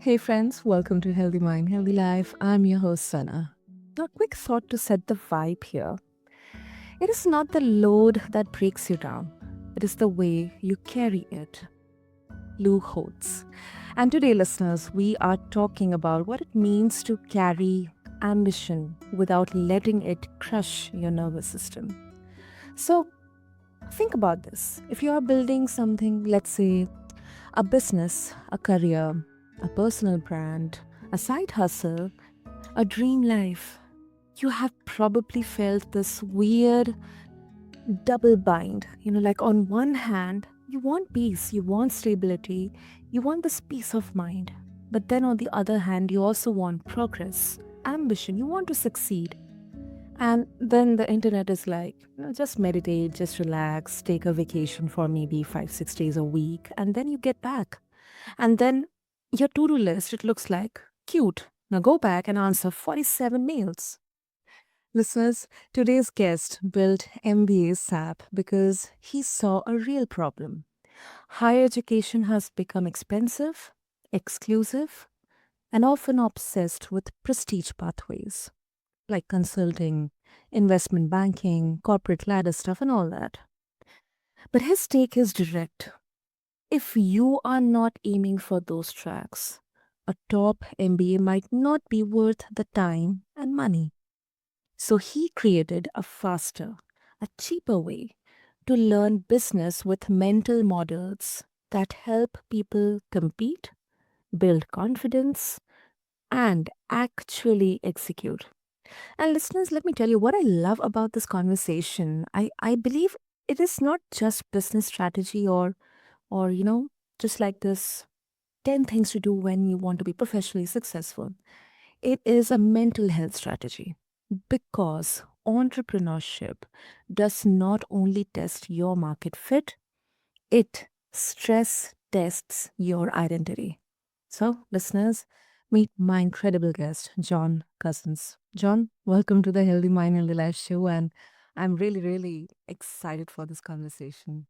Hey friends, welcome to Healthy Mind, Healthy Life. I'm your host Sana. Now, a quick thought to set the vibe here. It is not the load that breaks you down, it is the way you carry it. Lou Holtz. And today, listeners, we are talking about what it means to carry ambition without letting it crush your nervous system. So, think about this. If you are building something, let's say a business, a career, a personal brand, a side hustle, a dream life, you have probably felt this weird double bind. Like on one hand, you want peace, you want stability, you want this peace of mind. But then on the other hand, you also want progress, ambition, you want to succeed. And then the internet is like, just meditate, just relax, take a vacation for maybe 5, 6 days a week, and then you get back. And then your to do list, it looks like cute. Now go back and answer 47 mails. Listeners, today's guest built MBA ASAP because he saw a real problem. Higher education has become expensive, exclusive, and often obsessed with prestige pathways like consulting, investment banking, corporate ladder stuff, and all that. But his take is direct. If you are not aiming for those tracks, a top MBA might not be worth the time and money. So he created a faster, a cheaper way to learn business with mental models that help people compete, build confidence, and actually execute. And listeners, let me tell you what I love about this conversation. I believe it is not just business strategy or just like this 10 things to do when you want to be professionally successful. It is a mental health strategy because entrepreneurship does not only test your market fit, it stress tests your identity. So, listeners, meet my incredible guest, John Cousins. John, welcome to the Healthy Mind, Healthy Life show, and I'm really, really excited for this conversation.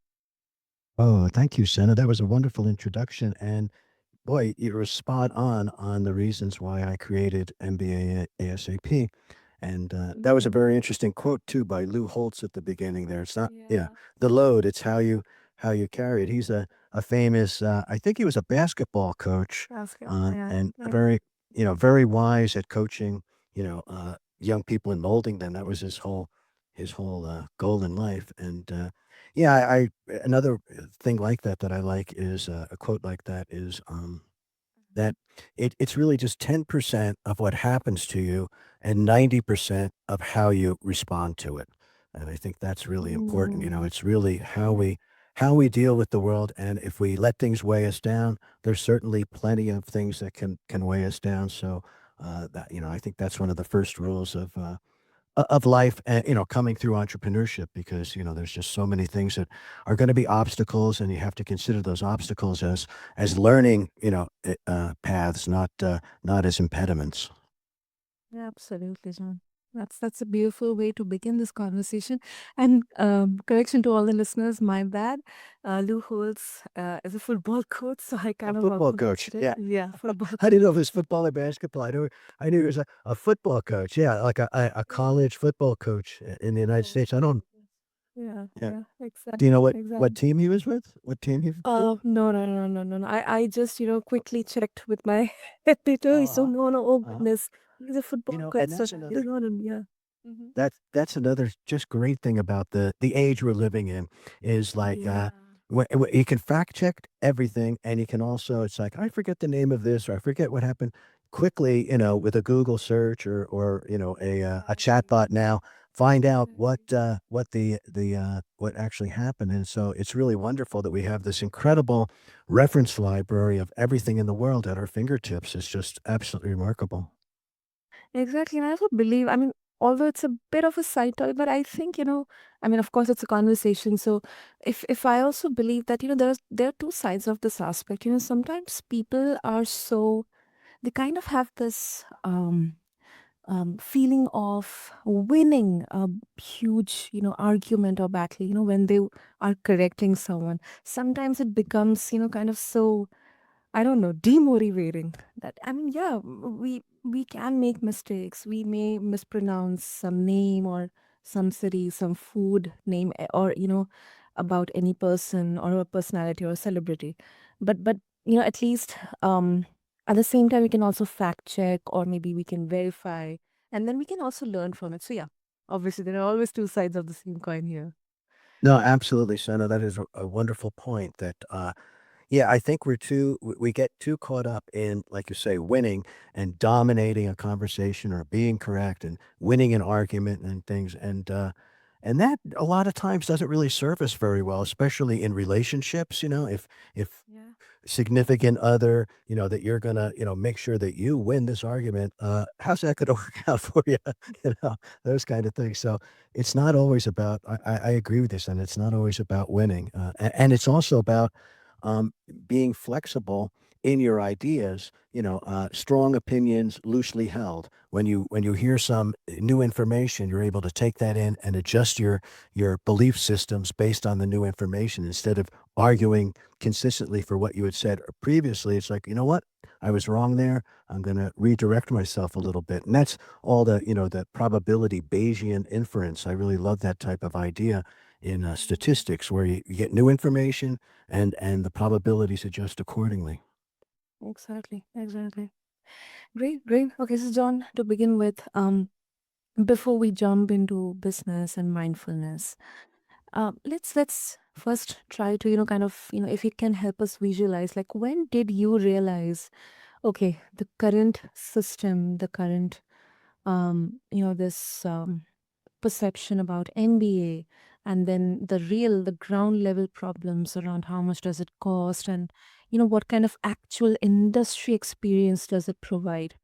Oh, thank you, Senna. That was a wonderful introduction. And boy, you were spot on the reasons why I created MBA ASAP. And that was a Mm, very interesting quote too by Lou Holtz at the beginning there. It's not, yeah, the load, it's how you carry it. He's a famous I think he was a basketball coach basketball, yeah, and yeah. very wise at coaching, young people and molding them. That was his whole goal in life. And yeah, another thing like that I like is a quote like that is that it's really just 10% of what happens to you and 90% of how you respond to it. And I think that's really important. Mm, It's really how we deal with the world. And if we let things weigh us down, there's certainly plenty of things that can weigh us down. So I think that's one of the first rules of life, and coming through entrepreneurship, because there's just so many things that are going to be obstacles, and you have to consider those obstacles as learning paths, not as impediments. yeah, absolutely, John. That's a beautiful way to begin this conversation. And correction to all the listeners, my bad. Lou Holtz is a football coach, so I A kind of football coach, butchered it. yeah. Yeah, football I didn't coach. know if it was football or basketball. I knew he was a football coach, yeah, like a Yeah. college football coach in the United College States. I don't. football. Yeah, Yeah. yeah, Do you exactly, know what exactly. team he was with? What team he with? No, no, no, no, no, no. I just, quickly checked with my editor. So Uh-huh. no, no, oh Uh-huh. goodness. He's a football coach, And so that's you another don't know him, yeah. Hmm. That's another just great thing about the age we're living in is like, Yeah. you can fact check everything, and you can also it's like, "I forget the name of this," or, "I forget what happened." Quickly, with a Google search or, a Exactly. chatbot now, find out Exactly. what actually happened, and so it's really wonderful that we have this incredible reference library of everything in the world at our fingertips. It's just absolutely remarkable. Exactly. And I also believe, I mean, although it's a bit of a side topic, but I think, I mean, of course it's a conversation. So if I also believe that, there are two sides of this aspect. Sometimes people are so they kind of have this feeling of winning a huge, argument or battle, when they are correcting someone. Sometimes it becomes, kind of so. I don't know, demotivating. That I mean, yeah, we can make mistakes. We may mispronounce some name or some city, some food name, or about any person or a personality or a celebrity. But at least at the same time we can also fact check, or maybe we can verify, and then we can also learn from it. So yeah, obviously there are always two sides of the same coin here. No, absolutely, Senna. That is a wonderful point that, yeah, I think we get too caught up in, like you say, winning and dominating a conversation or being correct and winning an argument and things. And that a lot of times doesn't really serve us very well, especially in relationships, if Yeah. significant other, that you're gonna, make sure that you win this argument, how's that gonna work out for you? You know, those kind of things. So it's not always about I agree with this, and it's not always about winning. And it's also about um, being flexible in your ideas, strong opinions loosely held. When you hear some new information, you're able to take that in and adjust your belief systems based on the new information instead of arguing consistently for what you had said previously. It's like, you know what? I was wrong there. I'm going to redirect myself a little bit. And that's all the probability Bayesian inference. I really love that type of idea in statistics where you get new information and the probabilities adjust accordingly. Exactly, exactly. Great, great. Okay, so John, to begin with, before we jump into business and mindfulness, let's first try to kind of if you can help us visualize, like when did you realize, okay, the current system, the current this perception about MBA, and then the ground level problems around how much does it cost, and what kind of actual industry experience does it provide,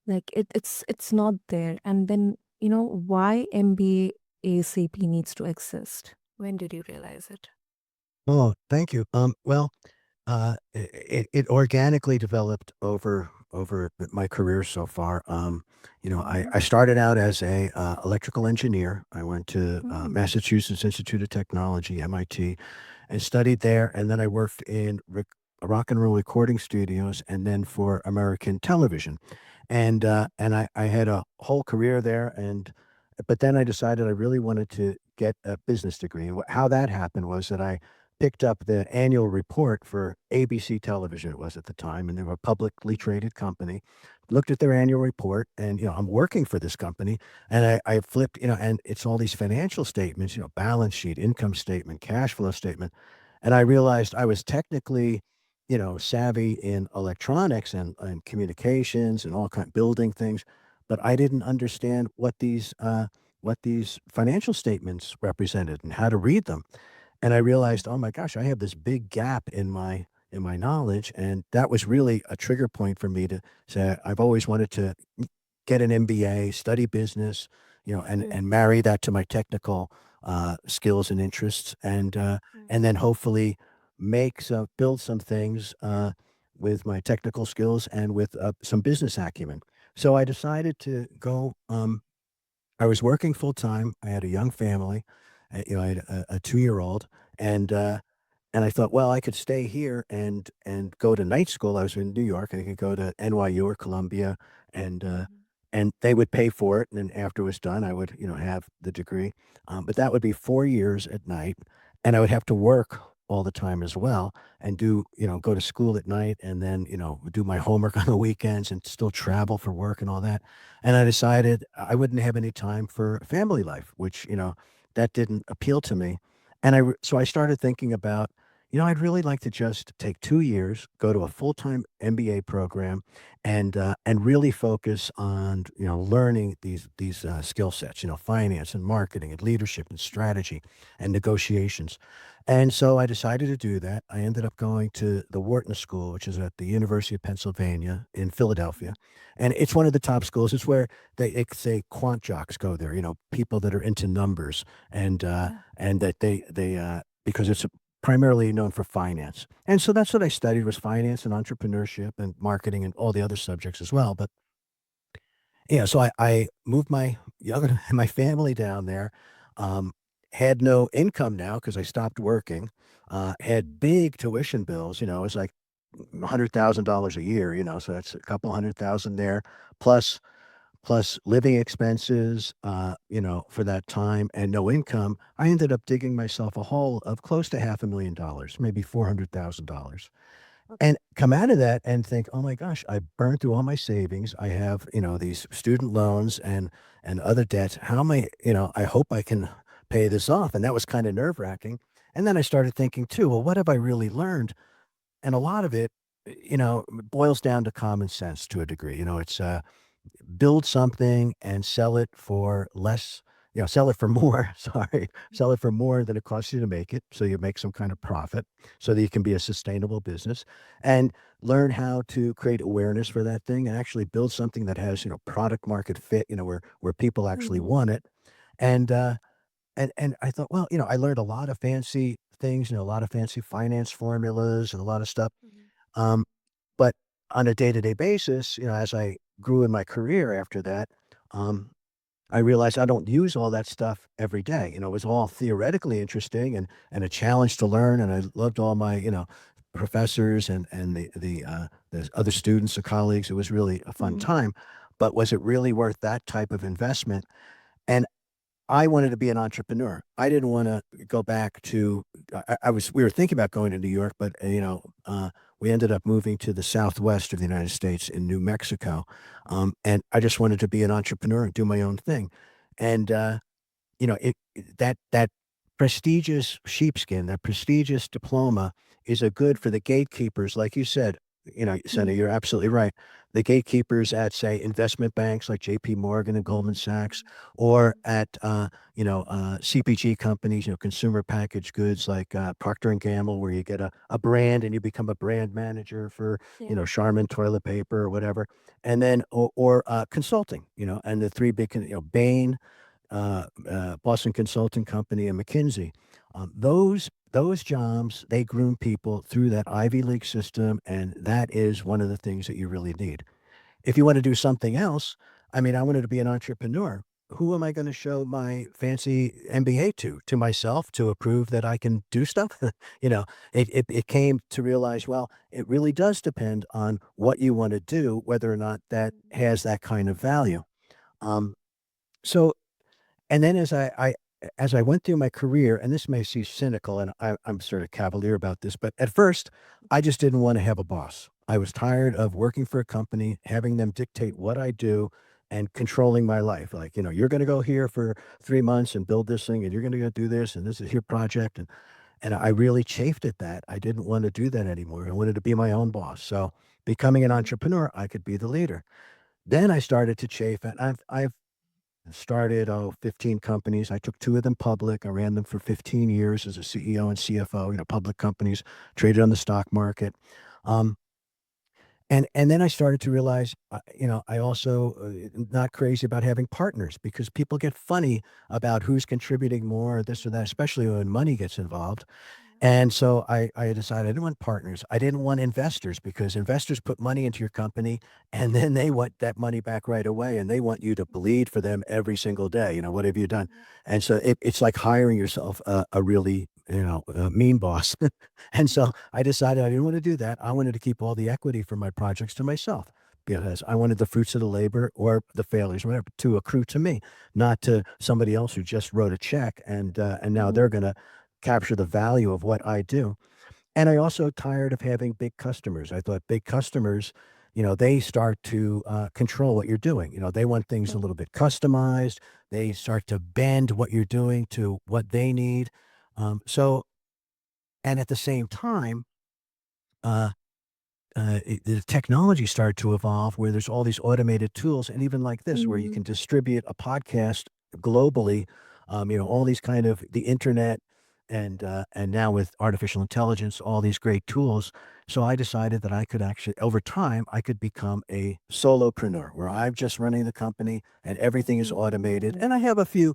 like it's not there. And then why MBA ASAP needs to exist. When did you realize it? Oh, thank you. It organically developed over my career so far. Mm-hmm. I started out as a electrical engineer. I went to Mm. Massachusetts Institute of Technology, MIT, and studied there. And then I worked in rock and roll recording studios, and then for American television. And I had a whole career there. But then I decided I really wanted to get a business degree. And how that happened was that I picked up the annual report for ABC Television, it was at the time, and they were a publicly traded company. Looked at their annual report, and I'm working for this company, and I flipped, and it's all these financial statements, balance sheet, income statement, cash flow statement, and I realized I was technically, savvy in electronics and communications and all kind building things, but I didn't understand what these financial statements represented and how to read them. And I realized, oh my gosh, I have this big gap in my knowledge, and that was really a trigger point for me to say I've always wanted to get an MBA, study business, Sure. and marry that to my technical skills and interests, and then hopefully build some things with my technical skills and with some business acumen. So I decided to go. I was working full time. I had a young family. I had a 2-year-old, and and I thought, well, I could stay here and go to night school. I was in New York, and I could go to NYU or Columbia, and uh, Mhm. and they would pay for it. And then after it was done, I would, have the degree. But that would be 4 years at night, and I would have to work all the time as well, and go to school at night, and then do my homework on the weekends, and still travel for work and all that. And I decided I wouldn't have any time for family life, which that didn't appeal to me. So I started thinking about, I'd really like to just take 2 years, go to a full time MBA program, and really focus on learning these skill sets, finance and marketing and leadership and strategy and negotiations. And so I decided to do that. I ended up going to the Wharton School, which is at the University of Pennsylvania in Philadelphia, and it's one of the top schools. It's where they say quant jocks go there, people that are into numbers, Yeah. and that they because it's primarily known for finance. And so that's what I studied was finance and entrepreneurship and marketing and all the other subjects as well. But yeah, so I moved my young my family down there. Um, had no income now because I stopped working. Had Mm. big tuition bills. It was like $100,000 a year, so that's a couple 100,000 there, plus living expenses, for that time and no income. I ended up digging myself a hole of close to $500,000, maybe $400,000. And come out of that and think, "Oh my gosh, I burned through all my savings. I have, these student loans and other debts. How am I hope I can pay this off." And that was kind of nerve-wracking. And then I started thinking too, well, what have I really learned? And a lot of it, boils down to common sense to a degree. It's build something and sell it for less, sell it for more, sorry, sell it for more than it costs you to make it. So you make some kind of profit so that you can be a sustainable business and learn how to create awareness for that thing and actually build something that has, product market fit, where people actually Mhm. want it. And, and I thought, well, I learned a lot of fancy things, a lot of fancy finance formulas and a lot of stuff. Mhm. Um, but on a day-to-day basis, as I grew in my career after that, um, I realized I don't use all that stuff every day. It was all theoretically interesting and a challenge to learn, and I loved all my, professors and the other students or colleagues. It was really a fun Mhm. time, but was it really worth that type of investment? And I wanted to be an entrepreneur. I didn't wanna go back to I was we were thinking about going to New York, but, we ended up moving to the Southwest of the United States in New Mexico, and I just wanted to be an entrepreneur and do my own thing. And, that prestigious sheepskin, that prestigious diploma is a good for the gatekeepers, like you said, Senna, Mhm. you're absolutely right. The gatekeepers at, say, investment banks like JP Morgan and Goldman Mhm. Sachs, Mhm. or Mhm. at, CPG companies, consumer packaged goods like, Procter& and Gamble, where you get a brand and you become a brand manager for, Yeah. Charmin toilet paper or whatever. And then or consulting, and the 3 big Bain, Boston Consulting Company, and McKinsey. Those jobs, they groom people through that Ivy League system, and that is one of the things that you really need. If you want to do something else, I mean, I wanted to be an entrepreneur. Who am I going to show my fancy MBA to? To myself to prove that I can do stuff? you know, it came to realize, well, it really does depend on what you want to do, whether or not that Mhm. has that kind of value. Um, so and then as I went through my career, and this may seem cynical, and I'm sort of cavalier about this, but at first, I just didn't wanna have a boss. I was tired of working for a company, having them dictate what I do, and controlling my life. Like, "You're gonna go here for 3 months and build this thing, and you're gonna go do this, and this is your project," and I really chafed at that. I didn't wanna do that anymore. I wanted to be my own boss. So, becoming an Mhm. entrepreneur, I could be the leader. Then I started to chafe at I've started, 15 companies. I took 2 of them public. I ran them for 15 years as a CEO and CFO, public companies, traded on the stock market. Um, and then I started to realize, I also, not crazy about having partners because people get funny about who's contributing more or this or that, Mhm. especially when money gets involved. Yeah. And so I decided I didn't want partners. I didn't want investors because investors put money into your company and then they want that money back right away and they want you to Mhm. bleed for them every single day. What have you done? Yeah. And so it's like hiring yourself a really, mean boss. And so I decided I didn't want to do that. I wanted to keep all the equity for my projects to myself because I wanted the fruits of the labor or the failures, whatever, to accrue to me, not to somebody else who just wrote a check and now they're Mhm. going to capture the value of what I do. And I also tired of having big customers. I thought big customers, they start to control what you're doing. They want things a Yeah. little bit customized. They start to bend what you're doing to what they need. And at the same time, uh, the technology started to evolve where there's all these automated tools, and even like this, where you Mhm. can distribute a podcast globally. All these kind of the internet, and now with artificial intelligence, all these great tools. So I decided that I could actually, over time, I could become a solopreneur, where I'm just running the company and everything is automated, Mhm. and I have a few.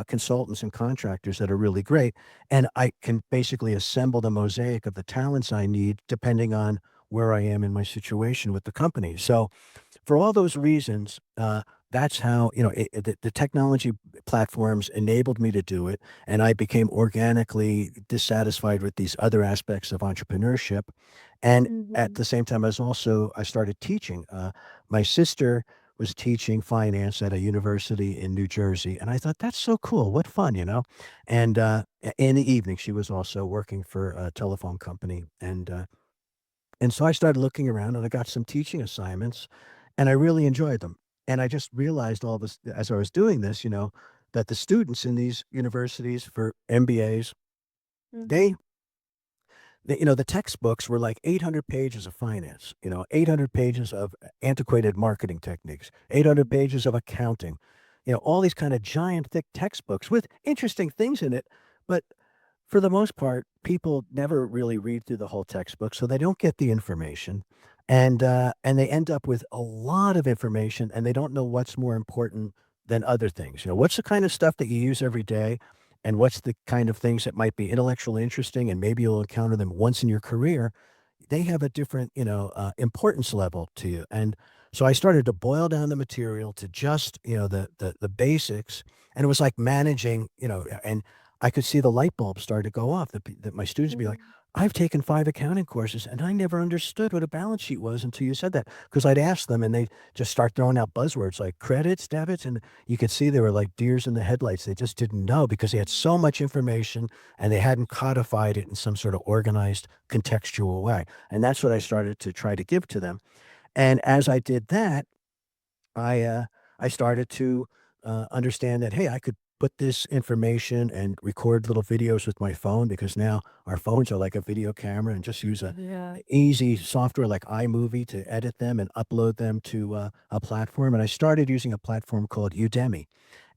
Consultants and contractors that are really great, and I can basically assemble the mosaic of the talents I need depending on where I am in my situation with the company. So for all those reasons, that's how the technology platforms enabled me to do it, and I became organically dissatisfied with these other aspects of entrepreneurship, And at Mhm. the same time, I started teaching. My sister was teaching finance at a university in New Jersey, and I thought that's so cool. What fun, you know? And in the evening, she was also working for a telephone company, and so I started looking around, and I got some teaching assignments, and I really enjoyed them. And I just realized all this as I was doing this, that the students in these universities for MBAs, they Mhm. the textbooks were like 800 pages of finance, 800 pages of antiquated marketing techniques, 800 pages of accounting, all these kind of giant thick textbooks with interesting things in it. But for the most part, people never really read through the whole textbook, so they don't get the information, and they end up with a lot of information, and they don't know what's more important than other things. What's the kind of stuff that you use every day, and what's the kind of things that might be intellectually interesting, and maybe you'll encounter them once in your career. They have a different, importance level to you, and so I started to boil down the material to just, the basics, and it was like managing, and I could see the light bulb start to go off, that my students would be like, Mhm. "I've taken 5 accounting courses, and I never understood what a balance sheet was until you said that." Because 'Cause I'd ask them, and they just start throwing out buzzwords like credits, debits, and you could see they were like deers in the headlights. They just didn't know because they had so much information, and they hadn't codified it in some sort of organized, contextual way, and that's what I started to try to give to them, and as I did that, I, uh, I started to, understand that, hey, I could put this information and record little videos with my phone because now our phones are like a video camera, and just use a Yeah. easy software like iMovie to edit them and upload them to, a platform, and I started using a platform called Udemy,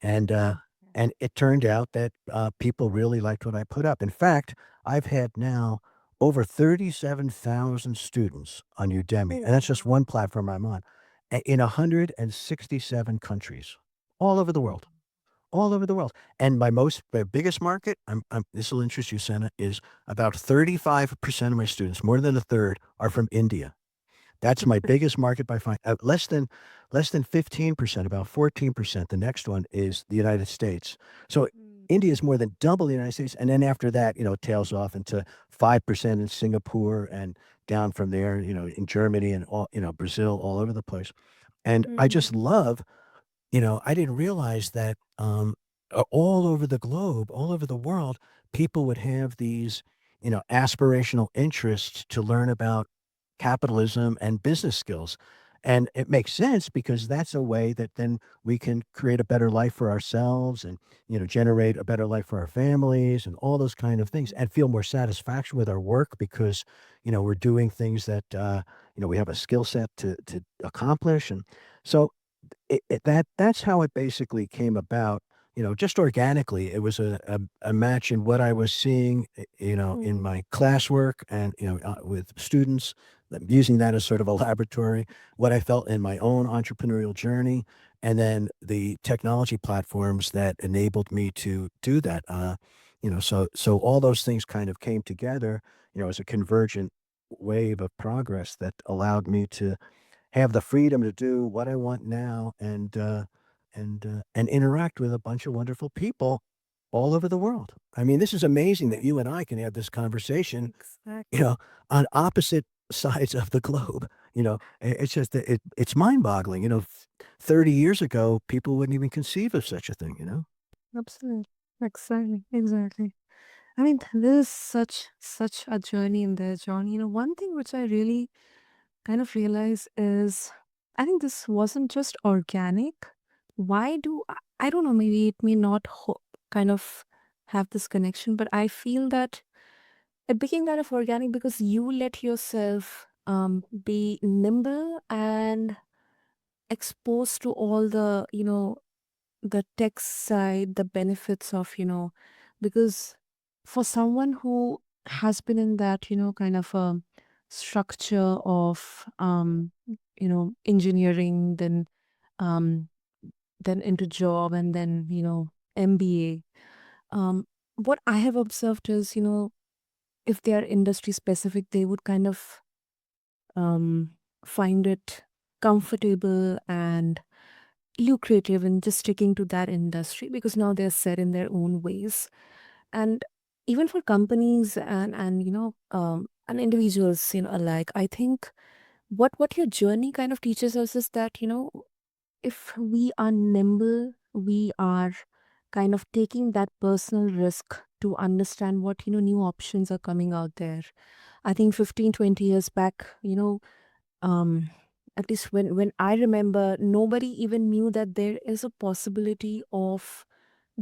and, uh, Ah, yeah. and it turned out that, people really liked what I put up. In fact, I've had now over 37,000 students on Udemy, Oh, and that's just wow. one platform I'm on in 167 countries all over the Oh, world, all over the world. And my biggest market, this will interest you, Senna, is about 35% of my students, more than a third, are from India. That's my biggest market by far. Less than 15%, about 14%. The next one is the United States. So Mm. India is more than double the United States, and then after that, it tails off into 5% in Singapore, and down from there, in Germany, and Brazil, all over the place. And I Mhm. just love, I didn't realize that, all over the globe, all over the world, people would have these, aspirational interests to learn about capitalism and business skills. And it makes sense because that's a way that then we can create a better life for ourselves, and, generate a better life for our families and all those kind of things, and feel more satisfaction with our work because, we're doing things that, we have a skill set to accomplish. And so that's how it basically came about, just organically. It was a match in what I was seeing, in Mm. my classwork, and, with students, using that as sort of a laboratory, what I felt in my own entrepreneurial journey, and then the technology platforms that enabled me to do that. So all those things kind of came together, as a convergent wave of progress that allowed me to have the freedom to do what I want now, and interact with a bunch of wonderful people all over the world. I mean, this is amazing that you and I can have this conversation, you Exactly. know, on opposite sides of the globe. It's just that it's mind-boggling. 30 years ago, people wouldn't even conceive of such a thing. Absolutely. Exactly. Exactly. I mean, there's such a journey in there, John. One thing which I really kind of realize is I think this wasn't just organic. Why do I don't know, maybe it may not kind of have this connection, but I feel that it became kind of organic because you let yourself be nimble and exposed to all the tech side, the benefits of, because for someone who has been in that, kind of a structure of, engineering, um, then into job, and then, MBA. What I have observed is, if they are industry specific, they would kind of um, find it comfortable and lucrative in just sticking to that industry because now they're set in their own ways. And even for companies and and individuals, alike. I think what your journey kind of teaches us is that, if we are nimble, we are kind of taking that personal risk to understand what, new options are coming out there. I think 15, 20 years back, um, at least when I remember, nobody even knew that there is a possibility of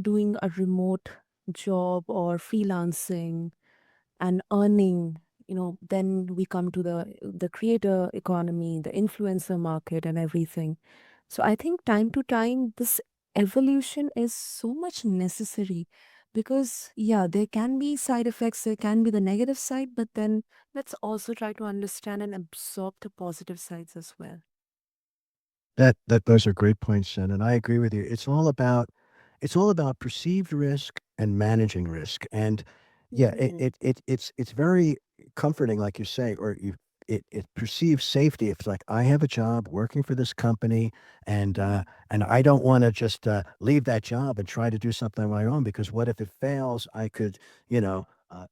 doing a remote job or freelancing and earning. Then we come to the creator economy, the influencer market, and everything. So I think time to time this evolution is so much necessary, because yeah, there can be side effects, there can be the negative side, but then let's also try to understand and absorb the positive sides as well. That those are great points, Jen, and I agree with you. It's all about perceived risk and managing risk. And yeah, Mhm. it's very comforting, like you say, or it perceives safety. If it's like I have a job working for this company, Mhm. and I don't want to just leave that job and try to do something on my own, because what if it fails? I could,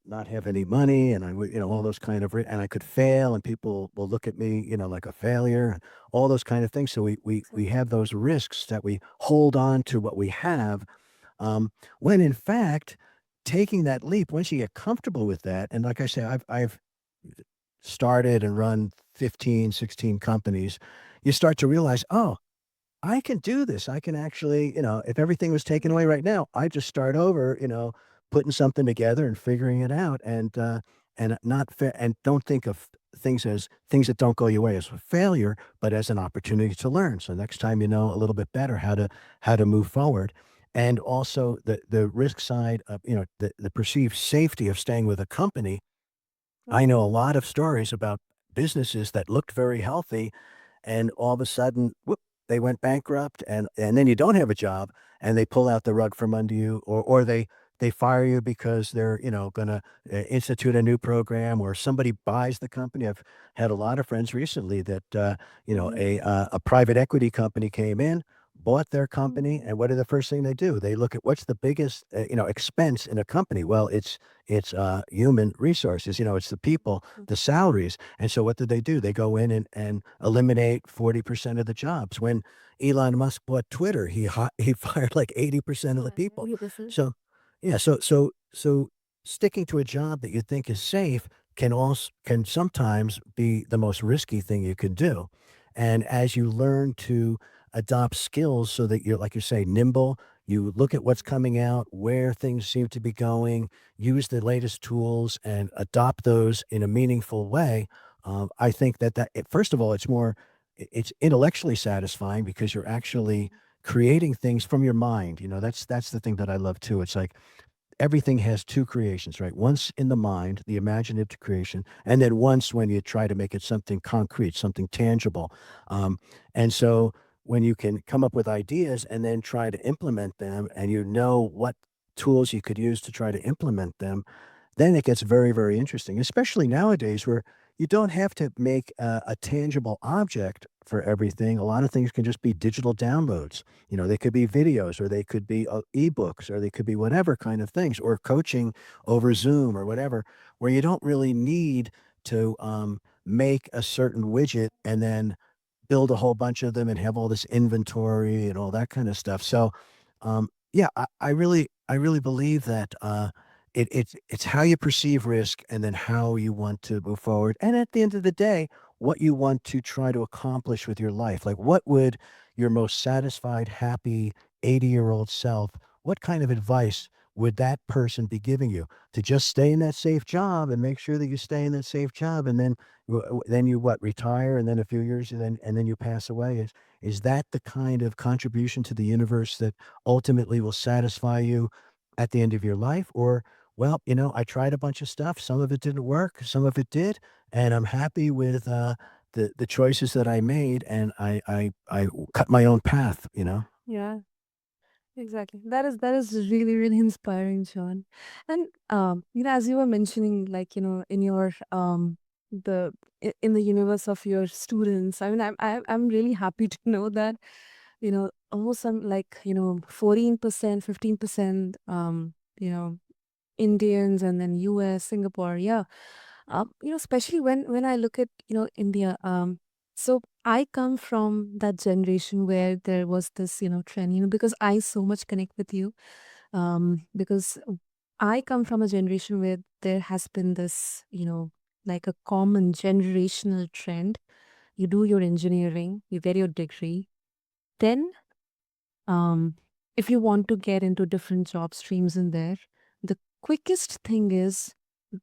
not have any money, and I would, all those kind of, and I could fail, and people will look at me, like a failure, all those kind of things. So we Exactly. have those risks that we hold on to what we have, when in fact, taking that leap, once you get comfortable with that, and like I say, I've started and run 15, 16 companies, you start to realize, oh, I can do this. I can actually, if everything was taken away right now, I just start over, putting something together and figuring it out, and not and don't think of things as things that don't go your way as a failure, but as an opportunity to learn. So next time you know a little bit better how to move forward. And also the risk side of, the perceived safety of staying with a company. I know a Mhm. lot of stories about businesses that looked very healthy, and all of a sudden, whoop, they went bankrupt, and then you don't have a job, and they pull out the rug from under you, or they fire you because they're, gonna institute a new program, or somebody buys the company. I've had a lot of friends recently that, Mhm. a private equity company came in, bought their company, Mhm. and what are the first thing they do? They look at what's the biggest, expense in a company. Well, it's human resources. It's the people, Mhm. the salaries. And so what did they do? They go in and eliminate 40% of the jobs. When Elon Musk bought Twitter, he fired like 80% of the Yeah, people. 80%. So yeah, so sticking to a job that you think is safe can sometimes be the most risky thing you can do. And as you learn to adopt skills so that you're, like you say, nimble, you look at what's coming out, where things seem to be going, use the latest tools and adopt those in a meaningful way. I think first of all, it's intellectually satisfying because you're actually creating things from your mind. That's the thing that I love too. It's like everything has two creations, right? Once in the mind, the imaginative creation, and then once when you try to make it something concrete, something tangible. Um, and so when you can come up with ideas and then try to implement them, and you know what tools you could use to try to implement them, then it gets very, very interesting, especially nowadays where you don't have to make a tangible object for everything. A lot of things can just be digital downloads. They could be videos, or they could be ebooks, or they could be whatever kind of things, or coaching over Zoom or whatever, where you don't really need to make a certain widget and then build a whole bunch of them and have all this inventory and all that kind of stuff. So, yeah, I really believe that it's how you perceive risk and then how you want to move forward. And at the end of the day, what you want to try to accomplish with your life. Like, what would your most satisfied, happy 80-year-old self, what kind of advice would that person be giving you? To just stay in that safe job and make sure that you stay in that safe job, and then you what, retire, and then a few years, and then you pass away. Is that the kind of contribution to the universe that ultimately will satisfy you at the end of your life? Or, well, I tried a bunch of stuff. Some of it didn't work, some of it did, and I'm happy with the choices that I made, and I cut my own path. Yeah, exactly. That is really, really inspiring, John. And as you were mentioning, like, in your in the universe of your students, I mean, I'm really happy to know that, almost some, like, 14%, 15%, Indians, and then US, Singapore. Yeah. Especially when I look at India. So I come from that generation where there was this trend. Because I so much connect with you. Because I come from a generation where there has been this like a common generational trend. You do your engineering, you get your degree, then um, if you want to get into different job streams in there, the quickest thing is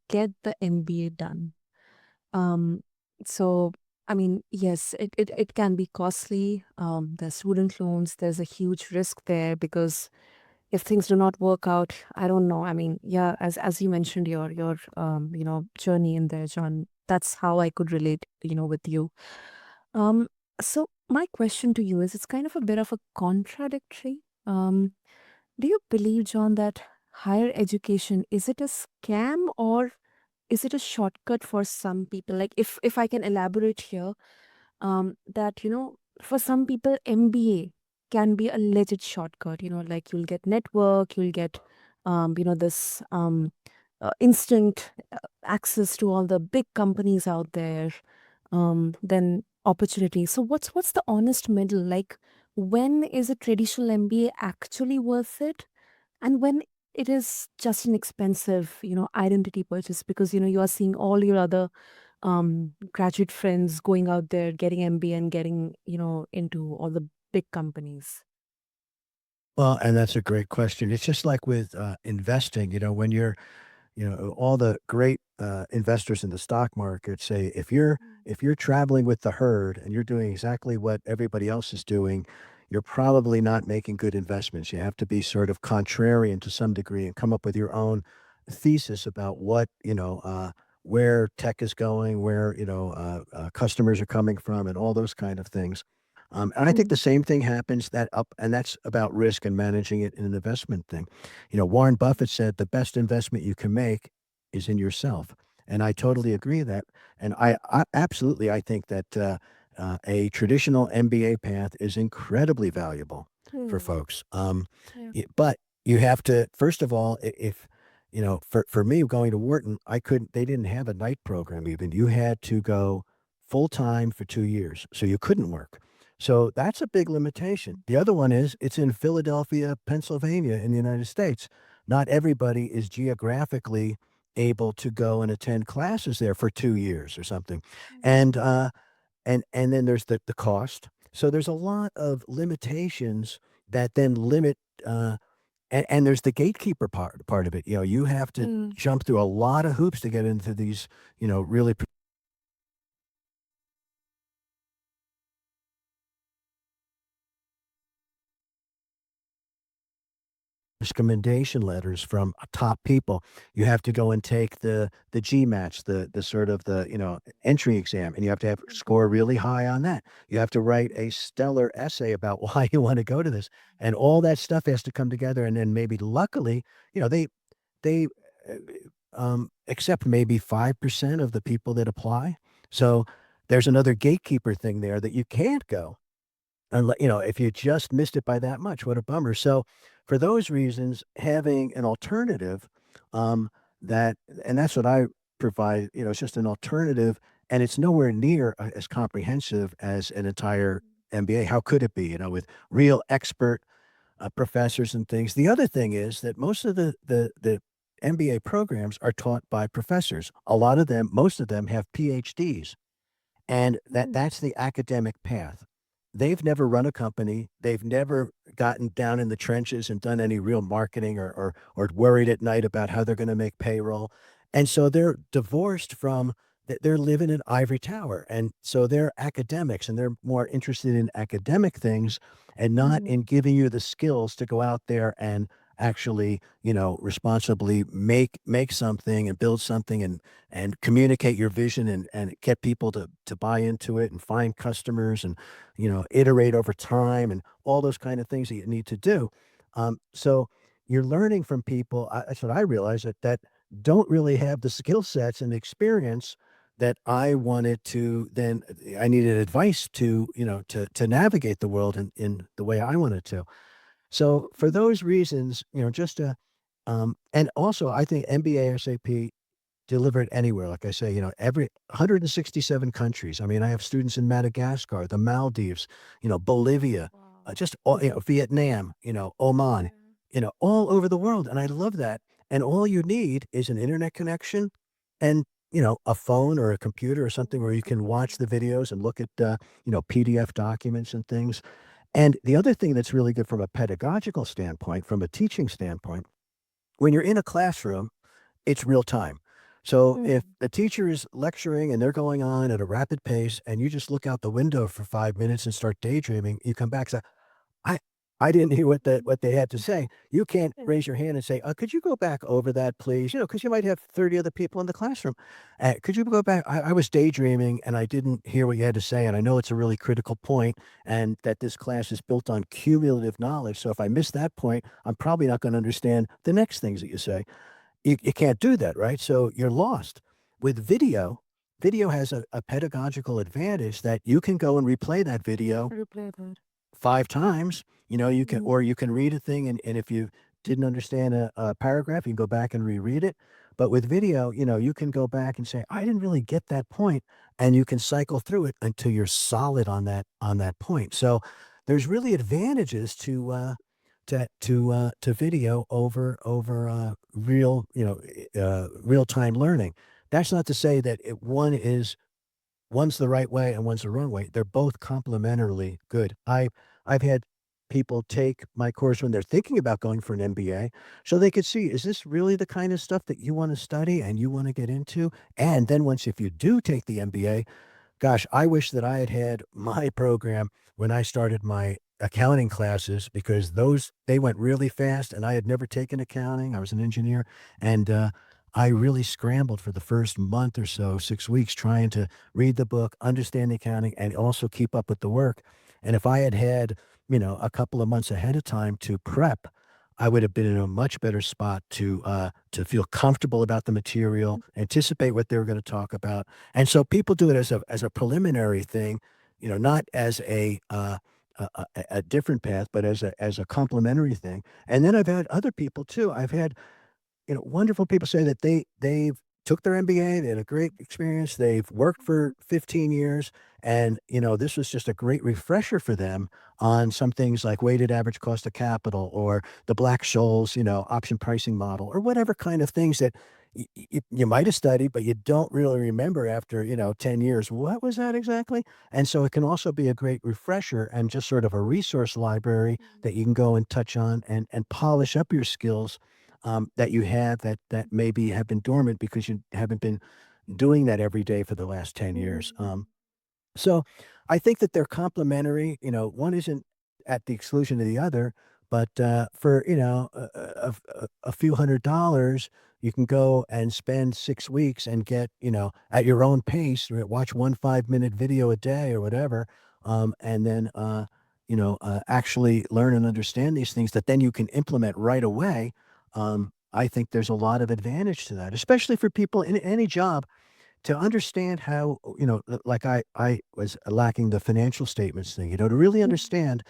get the MBA done. Um, so, I mean, yes, it can be costly. The student loans, there's a huge risk there because if things do not work out, I don't know. I mean, yeah, as you mentioned your journey in there, John. That's how I could relate, with you. Um, so my question to you is, it's kind of a bit of a contradictory. Do you believe, John, that higher education is it a scam or is it a shortcut for some people? Like, if I can elaborate here, that for some people MBA can be a legit shortcut. Like you'll get network, you'll get this instant access to all the big companies out there, then opportunity. So what's the honest middle? Like, when is a traditional MBA actually worth it, and when it is just an expensive identity purchase, because you are seeing all your other graduate friends going out there getting MBA and getting into all the big companies. Well, and that's a great question. It's just like with investing, when you're all the great investors in the stock market say if you're traveling with the herd and you're doing exactly what everybody else is doing, you're probably not making good investments. You have to be sort of contrarian to some degree and come up with your own thesis about what where tech is going, where customers are coming from, and all those kind of things. And I think the Mm, same thing happens and that's about risk and managing it in an investment thing. Warren Buffett said the best investment you can make is in yourself. And I totally agree with that. And I absolutely, I think that a traditional MBA path is incredibly valuable for mm, folks. yeah. But you have to, first of all, if, for me going to Wharton, they didn't have a night program even. You had to go full time for 2 years. So you couldn't work. So that's a big limitation. The other one is it's in Philadelphia, Pennsylvania in the United States. Not everybody is geographically able to go and attend classes there for 2 years or something. And Mm, and then there's the cost. So there's a lot of limitations that then limit and there's the gatekeeper part of it. You have to mm, jump through a lot of hoops to get into these, really recommendation letters from top people. You have to go and take the GMATs, the sort of the entry exam, and you have to have mhm, score really high on that. You have to write a stellar essay about why you want to go to this, and all that stuff has to come together. And then maybe luckily, they uh, accept maybe 5% of the people that apply. So there's another gatekeeper thing there that you can't go. If you just missed it by that much, what a bummer. So, for those reasons, having an alternative, um, that and that's what I provide, it's just an alternative, and it's nowhere near as comprehensive as an entire MBA. How could it be, with real expert professors and things? The other thing is that most of the MBA programs are taught by professors. A lot of them, most of them have PhDs. And mm, that's the academic path. They've never run a company. They've never gotten down in the trenches and done any real marketing or worried at night about how they're gonna make payroll. And so they're divorced from they're living in ivory tower. And so they're academics, and they're more interested in academic things and not mm, in giving you the skills to go out there and actually, responsibly make something and build something and communicate your vision and get people to buy into it and find customers and iterate over time and all those kind of things that you need to do. So you're learning from people. That's what I realized that don't really have the skill sets and experience that I wanted to. Then I needed advice to to navigate the world in the way I wanted to. So for mm, those reasons, just to and also I think MBA SAP deliver it anywhere. Like I say, every 167 countries. I mean, I have students in Madagascar, the Maldives, Bolivia, Wow. just all, Vietnam, Oman, Yeah. all over the world. And I love that. And all you need is an internet connection and, a phone or a computer or something where you can watch the videos and look at, PDF documents and things. And the other thing that's really good from a pedagogical standpoint, from a teaching standpoint, when you're in a classroom, it's real time. So if Mm. the teacher is lecturing and they're going on at a rapid pace and you just look out the window for 5 minutes and start daydreaming, you come back, and say, I I didn't hear what they had to say. You can't raise your hand and say, could you go back over that, please? Because you might have 30 other people in the classroom. Could you go back? I was daydreaming and I didn't hear what you had to say. And I know it's a really critical point and that this class is built on cumulative knowledge. So if I miss that point, I'm probably not going to understand the next things that you say. You can't do that, right? So you're lost. With video, video has a pedagogical advantage that you can go and replay that video Replay that. 5 times, you can Mhm. or you can read a thing and if you didn't understand a paragraph, you can go back and reread it. But with video, you can go back and say, "I didn't really get that point," and you can cycle through it until you're solid on that point. So, there's really advantages to video over real-time learning. That's not to say that one's the right way and one's the wrong way. They're both complementarily good. I've had people take my course when they're thinking about going for an MBA, so they could see, is this really the kind of stuff that you want to study and you want to get into? And then once if you do take the MBA, gosh, I wish that I had had my program when I started my accounting classes because those they went really fast and I had never taken accounting. I was an engineer and I really scrambled for the first month or so, 6 weeks trying to read the book, understand the accounting and also keep up with the work. And if I had had, a couple of months ahead of time to prep, I would have been in a much better spot to feel comfortable about the material, anticipate what they were going to talk about, and so people do it as a preliminary thing, not as a different path, but as a complementary thing. And then I've had other people too. I've had wonderful people say that they've took their MBA, they had a great experience, they've worked for 15 years, and, this was just a great refresher for them on some things like weighted average cost of capital or the Black-Scholes, option pricing model or whatever kind of things that you might have studied, but you don't really remember after, 10 years. What was that exactly? And so it can also be a great refresher and just sort of a resource library that you can go and touch on and polish up your skills that you have that maybe have been dormant because you haven't been doing that every day for the last 10 years. Mhm. So I think that they're complementary. One isn't at the exclusion of the other, but for a few $100s, you can go and spend 6 weeks and get at your own pace. Watch 1 5-minute video a day or whatever, and then actually learn and understand these things that then you can implement right away. I think there's a lot of advantage to that, especially for people in any job to understand how, like I was lacking the financial statements thing, to really Mhm. understand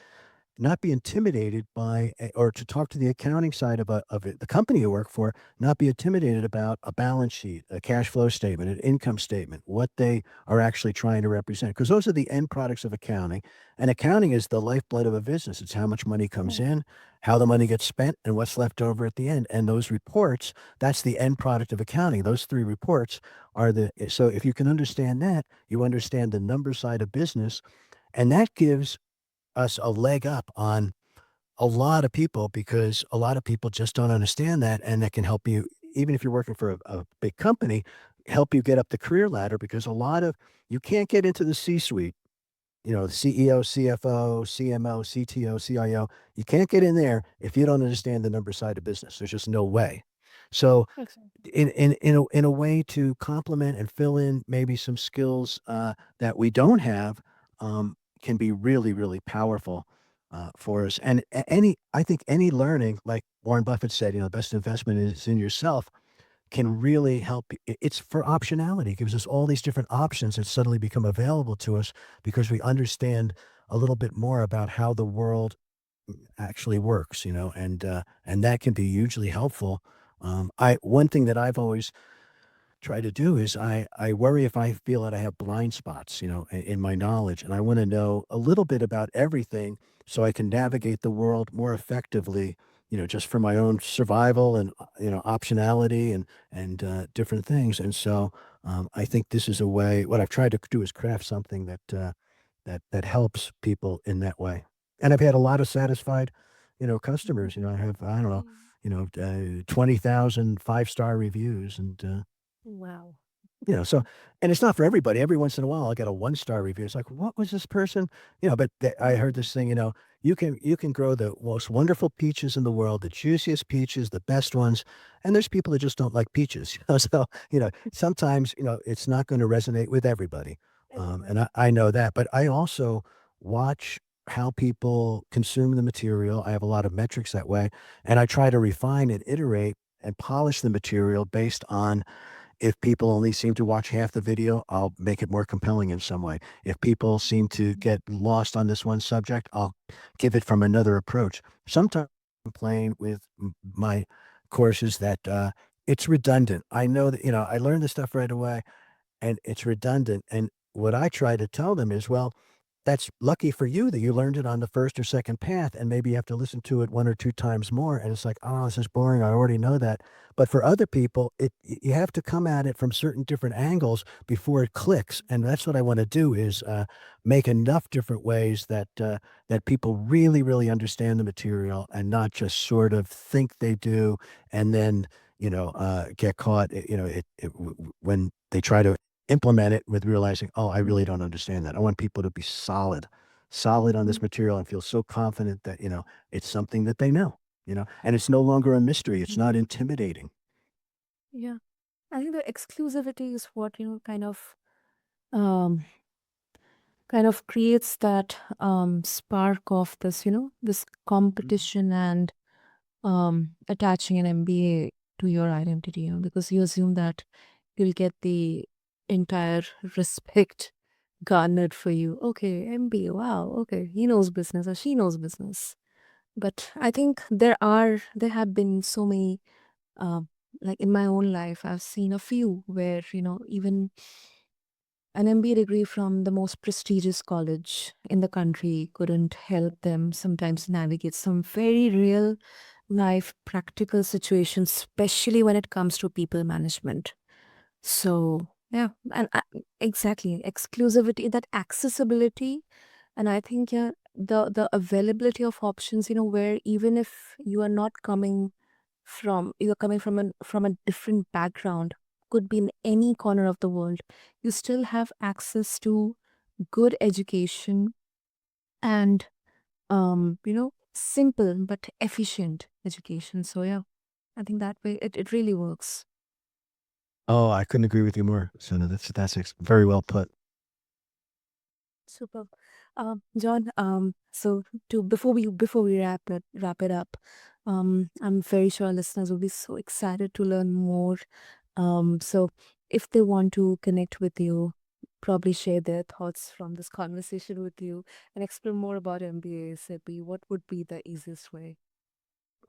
not be intimidated by or to talk to the accounting side of it, the company you work for, not be intimidated about a balance sheet, a cash flow statement, an income statement, what they are actually trying to represent. Because those are the end products of accounting. And accounting is the lifeblood of a business. It's how much money comes Yeah. in, how the money gets spent, and what's left over at the end. And those reports, that's the end product of accounting. Those three reports are so if you can understand that, you understand the number side of business, and that gives us a leg up on a lot of people because a lot of people just don't understand that, and that can help you, even if you're working for a big company, help you get up the career ladder because a lot of you can't get into the C-suite, the CEO, CFO, CMO, CTO, CIO. You can't get in there if you don't understand the number side of business. There's just no way. So Exactly. in a way to complement and fill in maybe some skills, that we don't have, can be really, really powerful, for us. And I think any learning, like Warren Buffett said, "The best investment is in yourself," can really help. It's for optionality. It gives us all these different options that suddenly become available to us because we understand a little bit more about how the world actually works, and that can be hugely helpful. I one thing that I've always try to do is I worry if I feel that I have blind spots, in my knowledge, and I want to know a little bit about everything so I can navigate the world more effectively, just for my own survival and optionality and different things. And so I think this is a way. What I've tried to do is craft something that helps people in that way. And I've had a lot of satisfied, customers. I have I don't know, Mm. 20,000 5-star reviews and Wow. so and it's not for everybody. Every once in a while, I'll get a one-star review. It's like, "What was this person?" But I heard Mm. this thing, you can grow the most wonderful peaches in the world, the juiciest peaches, the best ones, and there's people that just don't like peaches, so, sometimes, it's not gonna resonate with everybody, and Everybody. I know that, but I also watch how people consume the material. I have a lot of metrics that way, and I try to refine and iterate and polish the material based on if people only seem to watch half the video, I'll make it more compelling in some way. If people seem to Mm. get lost on this one subject, I'll give it from another approach. Sometimes I complain with my courses that it's redundant. I know that, I learned this stuff right away and it's redundant. And what I try to tell them is, well, that's lucky for you that you learned it on the first or second path, and maybe you have to listen to it 1 or 2 times more, and it's like, "Oh, this is boring, I already know that." But for other people, you have to come at it from certain different angles before it clicks, and that's what I wanna do is, make enough different ways that people really, really understand the material and not just sort of think they do and then, get caught, when they try to implement it with realizing, "Oh, I really don't understand that." I want people to be solid on this Mm. material and feel so confident that, it's something that they know, and it's no longer a mystery. It's not intimidating. Yeah. I think the exclusivity is what, um, kind of creates that spark of this Mhm. competition and attaching an MBA to your identity, because you assume that you'll get the entire respect garnered for you. Okay, MBA, wow, okay, he knows business or she knows business. But I think there have been so many, um, like in my own life, I've seen a few where, even an MBA degree from the most prestigious college in the country couldn't help them sometimes navigate some very real life practical situations, especially when it comes to people management. So, yeah, and exactly exclusivity, that accessibility, and I think, yeah, the availability of options, where even if you're coming from a different background, could be in any corner of the world, you still have access to good education and simple but efficient education. So yeah, I think that way it really works. Oh, I couldn't agree with you more. So, no, that's very well put. Super. John, so to before we wrap it up, I'm very sure listeners will be so excited to learn more. So if they want to connect with you, probably share their thoughts from this conversation with you and explore more about MBA ASAP, what would be the easiest way?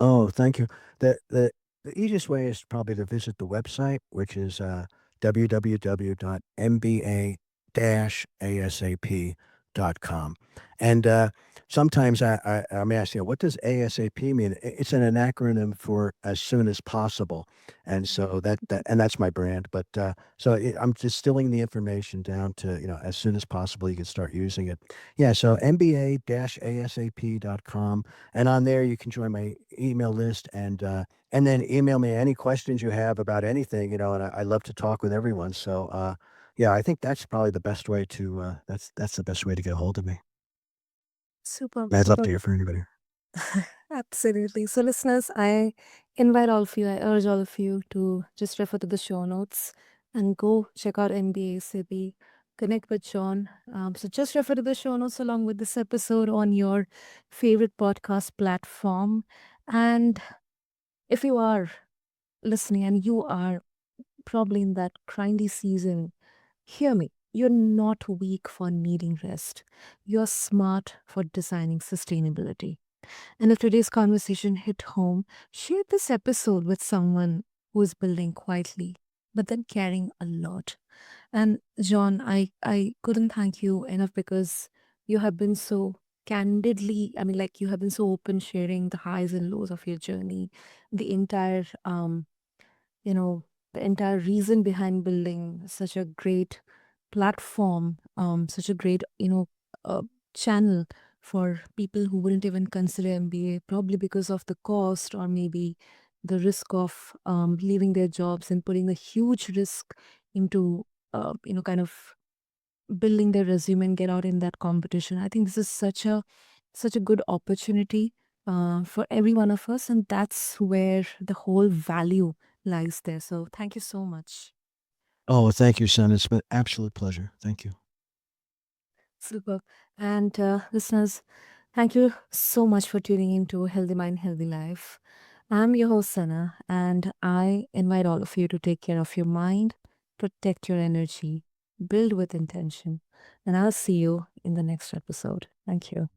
Oh, thank you. The easiest way is probably to visit the website, which is, www.mba-asap.com. And, sometimes I'm asked, "What does ASAP mean?" It's an acronym for as soon as possible, and so that's my brand, but, so I'm distilling the information down to, as soon as possible, you can start using it. Yeah, so mba-asap.com, and on there, you can join my email list and then email me any questions you have about anything, and I love to talk with everyone. So, yeah, I think that's probably the best way to, that's the best way to get a hold of me. Super, I'd love super. to hear from anybody. Absolutely. So, listeners, I invite all of you, I urge all of you to just refer to the show notes and go check out MBA CB, connect with John. So, just refer to the show notes along with this episode on your favorite podcast platform. And if you are listening and you are probably in that grindy season, hear me. You're not weak for needing rest. You're smart for designing sustainability. And if today's conversation hit home, share this episode with someone who is building quietly. but then caring a lot. And John, I couldn't thank you enough because you have been so candidly, I mean, like you have been so open sharing the highs and lows of your journey, the entire you know, the entire reason behind building such a great platform, such a great, channel for people who wouldn't even consider MBA, probably because of the cost or maybe the risk of leaving their jobs and putting a huge risk into, kind of building their resume and get out in that competition. I think this is such a good opportunity for every one of us, and that's where the whole value lies there. So thank you so much. Oh, thank you, son. It's been absolute pleasure. Thank you. Super. And listeners, thank you so much for tuning into Healthy Mind, Healthy Life. I'm your host, Sana, and I invite all of you to take care of your mind, protect your energy, build with intention. And I'll see you in the next episode. Thank you.